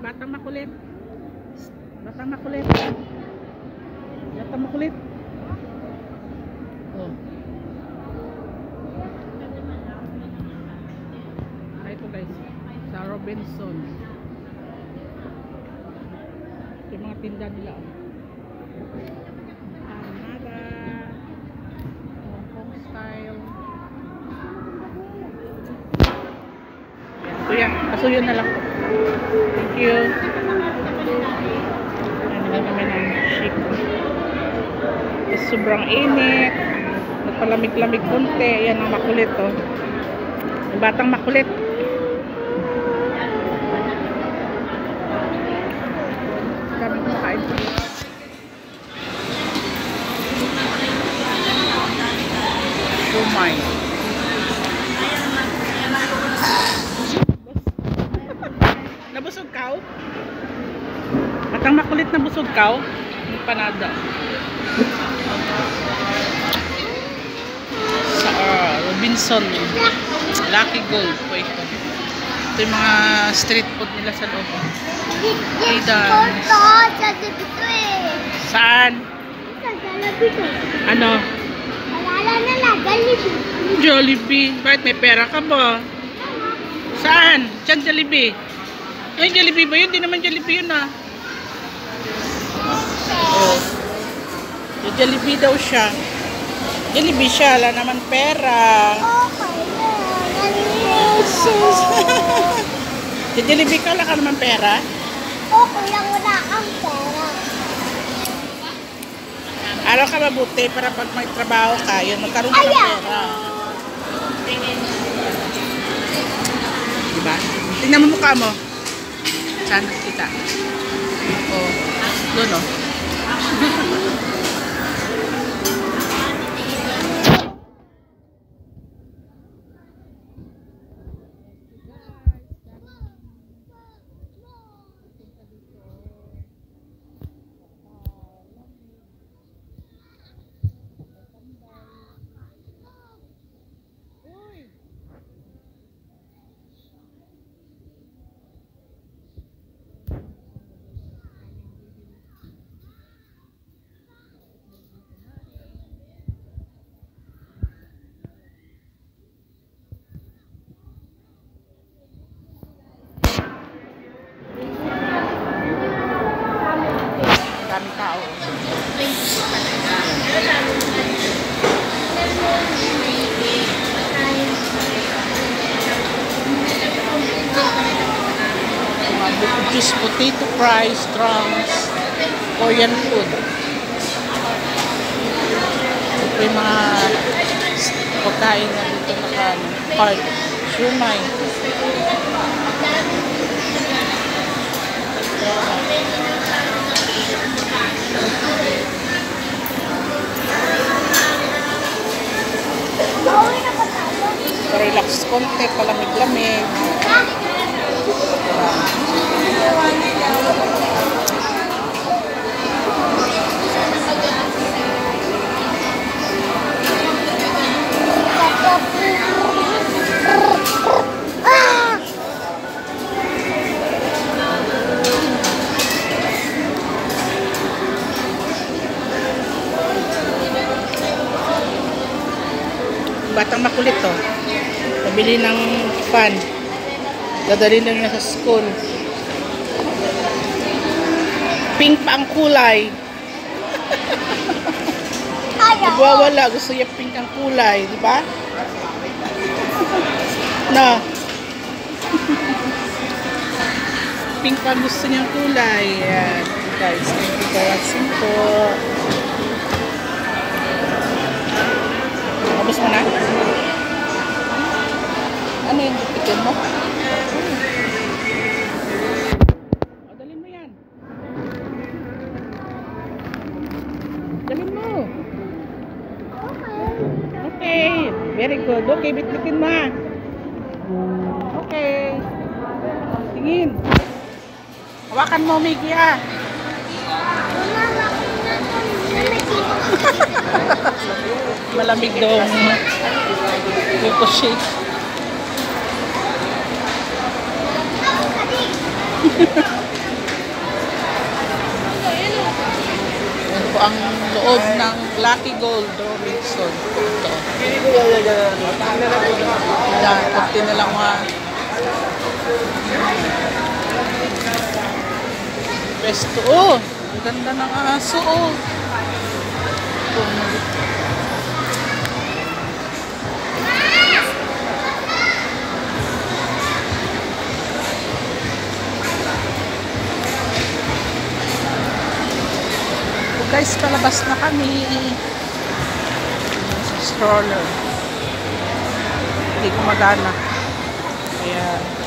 Batang makulit. Batang makulit. Batang makulit. Oh. Ito guys, sa Robinson. Yung mga tinda nila. Almada. Hong Kong style. Kuya, pasuyo na lang po. Thank you. Ayan kami ng chic. Sobrang init. Nagpalamig-lamig konti. Ayan ang makulit oh. Yung batang makulit. Kami kumakain po. Sumay. Nabusog ka? Batang makulit na busog ka? Yung panada. Sa Robinson. Lucky Gold po ito. Ito yung mga street food nila sa loob. Saan? Ano? Jollibee. Bakit may pera ka ba? Saan? Diyan Jollibee. Yung Jollibee ba yun? Hindi naman Jollibee yun ah. Oh. Yung Jollibee daw siya. Jollibee siya. Wala naman pera. Yung Jollibee ka, wala ka naman pera? Okay lang, wala kang pera. Araw ka mabuti para pag may trabaho ka, yun, magkaroon ka ng pera. Diba? Tingnan mo mukha mo. Saan kita? Oh, doon oh. Daming tao. Juice, potato fries, drums, Korean food. Ito yung mga pagkain na dito naka-cart. Shumai. Relax konti, palamig-lamig. Batang makulit to. Nabili ng fan. Dadali na niya sa school. Pink pa ang kulay. Nagwawala. Gusto niya pink ang kulay. Diba? No. Pink pa gusto niyang kulay. Ayan. Guys, thank you for watching po. Tapos mo na? Ano yung tipitin mo? O, dalhin mo yan. Dalhin mo. Okay. Very good. Okay, bitbitin mo ha. Okay. Tingin. Hawakan mo, Miggy ha. Malamig daw ang coco shake. ang loob ng Lucky Gold Robinson. Ito. Yan, kunti na lang mga pesto. Oh, ang ganda ng aso. Oh. Guys, palabas na kami sa stroller. Hindi gumagana. Ayan.